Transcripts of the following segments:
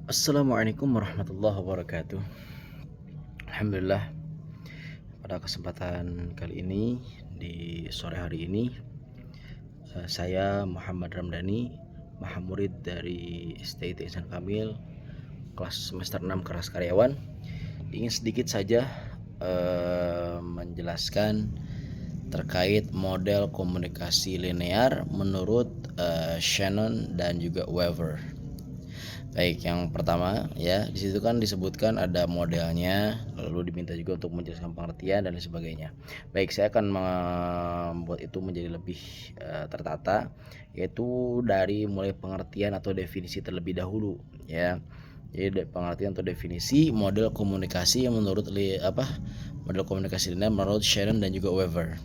Assalamualaikum warahmatullahi wabarakatuh. Alhamdulillah, pada kesempatan kali ini di sore hari ini saya Muhammad Ramdhani, Mahamurid dari STIT Ihsan Kamil kelas semester 6 kelas karyawan, ingin sedikit saja menjelaskan terkait model komunikasi linear menurut Shannon dan juga Weaver. Baik, yang pertama ya, di situ kan disebutkan ada modelnya, lalu diminta juga untuk menjelaskan pengertian dan lain sebagainya. Baik, saya akan membuat itu menjadi lebih tertata, yaitu dari mulai pengertian atau definisi terlebih dahulu ya. Jadi pengertian atau definisi model komunikasi yang menurut model komunikasi linear menurut Shannon dan juga Weaver.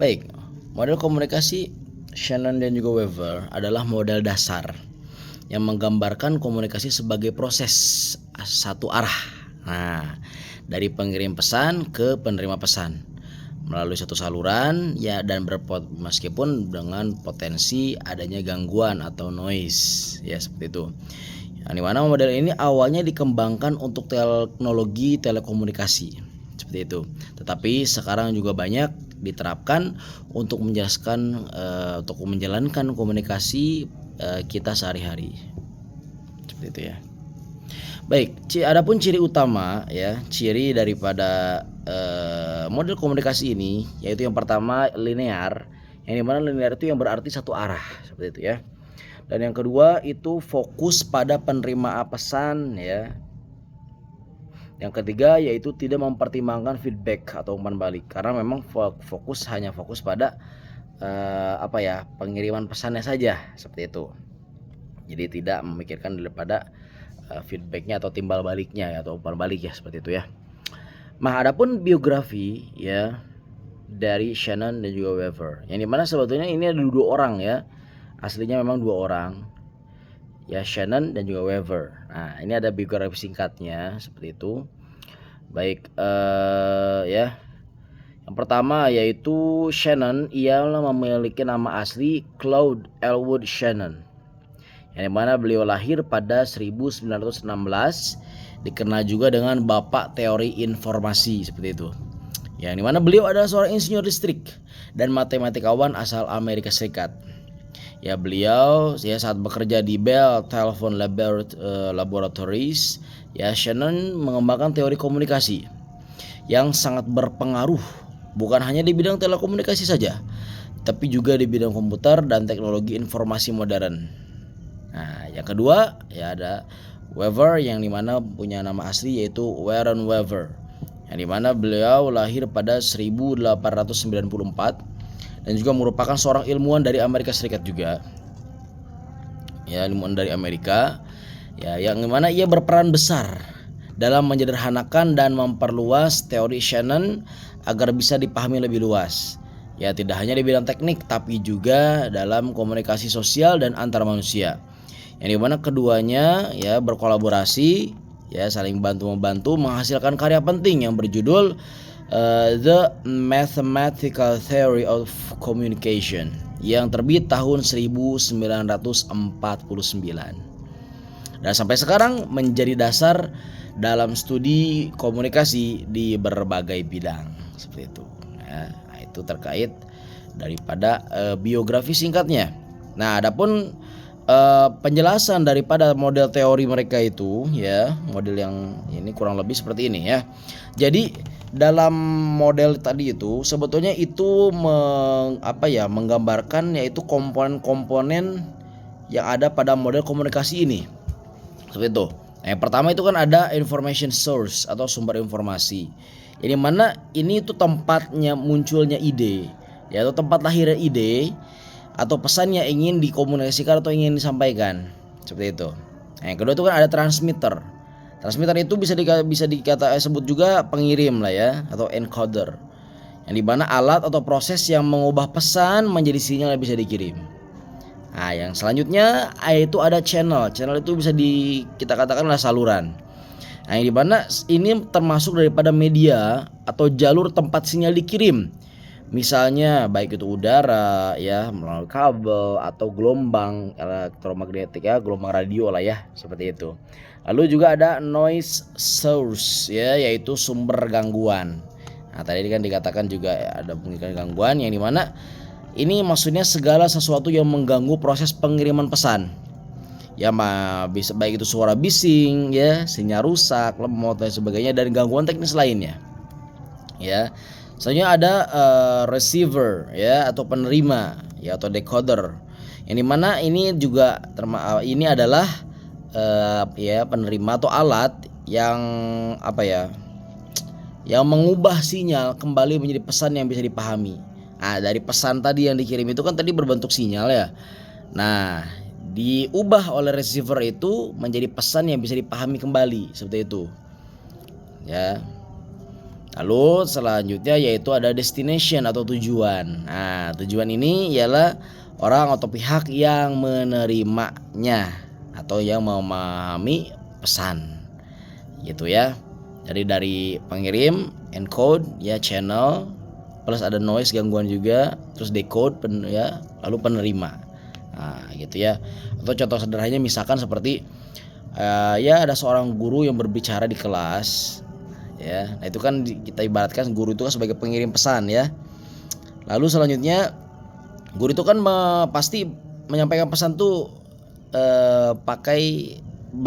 Baik, model komunikasi Shannon dan juga Weaver adalah model dasar yang menggambarkan komunikasi sebagai proses satu arah. Nah, dari pengirim pesan ke penerima pesan melalui satu saluran ya, dan meskipun dengan potensi adanya gangguan atau noise ya, seperti itu. Yang dimana model ini awalnya dikembangkan untuk teknologi telekomunikasi seperti itu, tetapi sekarang juga banyak diterapkan untuk untuk menjalankan komunikasi kita sehari-hari seperti itu ya. Baik, adapun ciri utama ya, ciri daripada model komunikasi ini yaitu yang pertama linear, yang dimana linear itu yang berarti satu arah seperti itu ya. Dan yang kedua itu fokus pada penerima pesan ya. Yang ketiga yaitu tidak mempertimbangkan feedback atau umpan balik, karena memang hanya fokus pada pengiriman pesannya saja seperti itu. Jadi tidak memikirkan daripada feedbacknya atau timbal baliknya ya, atau umpan balik ya, seperti itu ya. Nah, adapun biografi ya dari Shannon dan juga Weaver, yang dimana sebetulnya ini ada dua orang ya, aslinya memang dua orang ya, Shannon dan juga Weaver. Nah, ini ada biografi singkatnya seperti itu. Baik, ya. Yang pertama yaitu Shannon, ia memiliki nama asli Claude Elwood Shannon, yang dimana beliau lahir pada 1916, dikenal juga dengan Bapak Teori Informasi seperti itu. Yang dimana beliau adalah seorang insinyur listrik dan matematikawan asal Amerika Serikat. Ya, beliau ya saat bekerja di Bell Telephone Laboratories, ya Shannon mengembangkan teori komunikasi yang sangat berpengaruh bukan hanya di bidang telekomunikasi saja, tapi juga di bidang komputer dan teknologi informasi modern. Nah, yang kedua ya ada Weaver, yang dimana punya nama asli yaitu Warren Weaver, yang dimana beliau lahir pada 1894 dan juga merupakan seorang ilmuwan dari Amerika Serikat juga. Ya, ilmuwan dari Amerika ya, yang dimana ia berperan besar dalam menyederhanakan dan memperluas teori Shannon agar bisa dipahami lebih luas. Ya, tidak hanya di bidang teknik tapi juga dalam komunikasi sosial dan antar manusia. Yang dimana keduanya ya berkolaborasi ya, saling bantu-membantu menghasilkan karya penting yang berjudul The Mathematical Theory of Communication yang terbit tahun 1949. Dan sampai sekarang menjadi dasar dalam studi komunikasi di berbagai bidang seperti itu. Nah, itu terkait daripada biografi singkatnya. Nah, adapun penjelasan daripada model teori mereka itu ya, model yang ini kurang lebih seperti ini ya. Jadi dalam model tadi itu sebetulnya itu menggambarkan yaitu komponen-komponen yang ada pada model komunikasi ini seperti itu. Nah, yang pertama itu kan ada information source atau sumber informasi. Ini mana ini itu tempatnya munculnya ide, ya, atau tempat lahirnya ide atau pesan yang ingin dikomunikasikan atau ingin disampaikan seperti itu. Nah, yang kedua itu kan ada transmitter. Transmitter itu bisa sebut juga pengirim lah ya, atau encoder, yang dimana alat atau proses yang mengubah pesan menjadi sinyal yang bisa dikirim. Nah, yang selanjutnya itu ada channel. Channel itu bisa kita katakanlah saluran. Nah, yang dimana ini termasuk daripada media atau jalur tempat sinyal dikirim Misalnya baik itu udara ya, melalui kabel atau gelombang elektromagnetik ya, gelombang radio lah ya, seperti itu. Lalu juga ada noise source ya, yaitu sumber gangguan. Nah, tadi kan dikatakan juga ada pengiriman gangguan yang dimana ini maksudnya segala sesuatu yang mengganggu proses pengiriman pesan. Ya bisa baik itu suara bising ya, sinyal rusak, lemot dan sebagainya, dan gangguan teknis lainnya. Ya. Selanjutnya ada receiver ya, atau penerima ya, atau decoder. Yang dimana ini juga ini adalah ya penerima atau alat yang apa ya, yang mengubah sinyal kembali menjadi pesan yang bisa dipahami. Nah, dari pesan tadi yang dikirim itu kan tadi berbentuk sinyal ya. Nah, diubah oleh receiver itu menjadi pesan yang bisa dipahami kembali, seperti itu. Ya. Lalu selanjutnya yaitu ada destination atau tujuan. Nah, tujuan ini ialah orang atau pihak yang menerimanya atau yang memahami pesan. Gitu ya. Jadi dari pengirim, encode ya, channel, plus ada noise gangguan juga, terus decode ya, lalu penerima. Nah, gitu ya. Atau contoh sederhananya misalkan seperti ya ada seorang guru yang berbicara di kelas ya. Nah, itu kan kita ibaratkan guru itu kan sebagai pengirim pesan ya. Lalu selanjutnya guru itu kan pasti menyampaikan pesan tuh pakai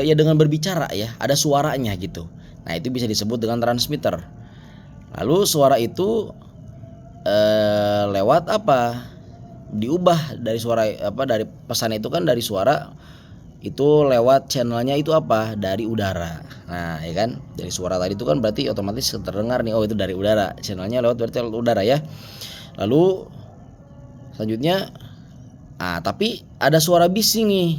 ya dengan berbicara ya, ada suaranya gitu. Nah, itu bisa disebut dengan transmitter. Lalu suara itu lewat apa? Diubah dari suara dari pesan itu kan dari suara itu lewat channelnya itu apa? Dari udara. Nah, ya kan? Dari suara tadi itu kan berarti otomatis terdengar nih, oh itu dari udara. Channelnya lewat berarti udara ya. Lalu selanjutnya tapi ada suara bising nih.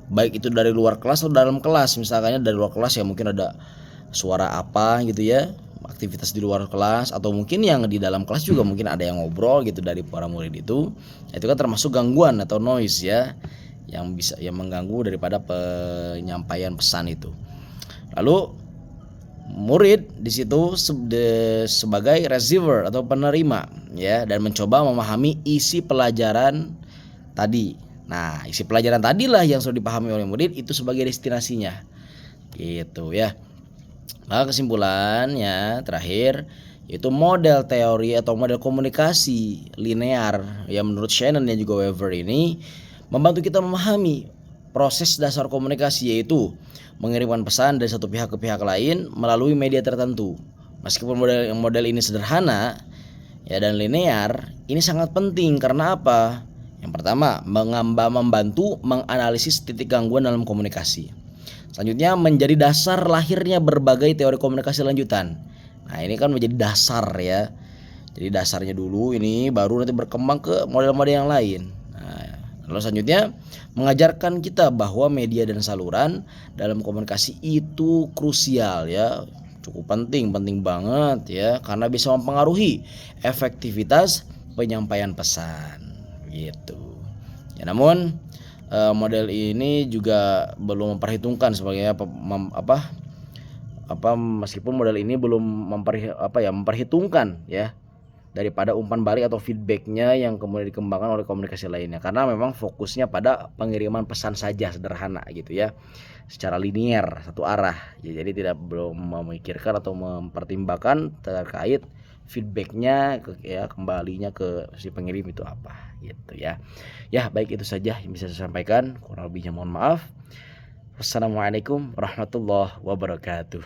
Baik itu dari luar kelas atau dalam kelas. Misalnya dari luar kelas ya mungkin ada suara apa gitu ya, aktivitas di luar kelas, atau mungkin yang di dalam kelas juga mungkin ada yang ngobrol gitu dari para murid itu. Itu kan termasuk gangguan atau noise ya, yang bisa yang mengganggu daripada penyampaian pesan itu. Lalu murid di situ sebagai receiver atau penerima ya, dan mencoba memahami isi pelajaran tadi. Nah, isi pelajaran tadilah yang sudah dipahami oleh murid itu sebagai destinasinya. Gitu ya. Maka kesimpulannya terakhir yaitu model teori atau model komunikasi linear yang menurut Shannon dan juga Weaver ini membantu kita memahami proses dasar komunikasi, yaitu mengirimkan pesan dari satu pihak ke pihak lain melalui media tertentu. Meskipun model ini sederhana ya dan linear, ini sangat penting karena apa? Yang pertama, membantu menganalisis titik gangguan dalam komunikasi. Selanjutnya menjadi dasar lahirnya berbagai teori komunikasi lanjutan. Nah, ini kan menjadi dasar ya. Jadi dasarnya dulu ini baru nanti berkembang ke model-model yang lain. Nah, lalu selanjutnya mengajarkan kita bahwa media dan saluran dalam komunikasi itu krusial ya. Cukup penting banget ya, karena bisa mempengaruhi efektivitas penyampaian pesan gitu. Ya, namun model ini juga belum memperhitungkan sebagai meskipun model ini belum memperhitungkan ya daripada umpan balik atau feedbacknya yang kemudian dikembangkan oleh komunikasi lainnya, karena memang fokusnya pada pengiriman pesan saja sederhana gitu ya, secara linear satu arah ya, jadi belum memikirkan atau mempertimbangkan terkait feedbacknya kembalinya ke si pengirim itu apa gitu ya. Ya, baik, itu saja yang bisa saya sampaikan, kurang lebihnya mohon maaf. Wassalamualaikum warahmatullahi wabarakatuh.